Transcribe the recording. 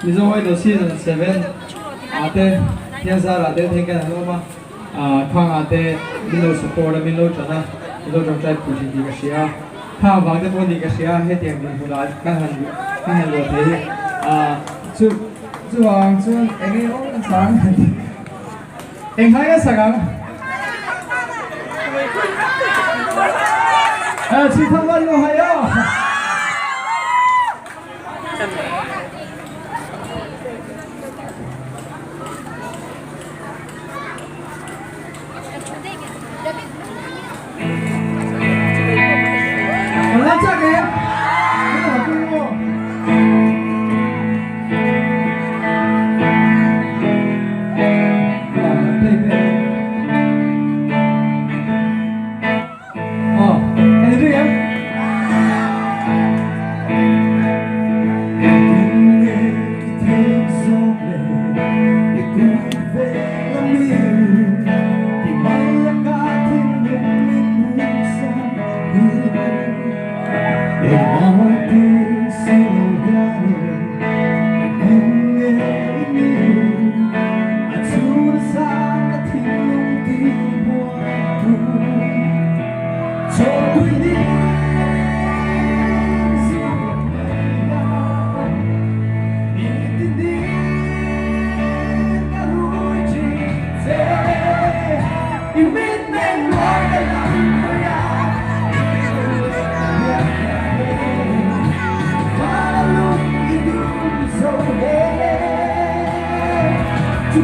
你说为了 season 7阿爹天杀阿爹听见了吗？看阿爹民路 support 的民路转啊，民路转在普京这个时啊，看房子不这个时啊，还点名出来，看我这王这哎你我啥？哎还有啥个？其他万路还有。我来嫁给老公公。To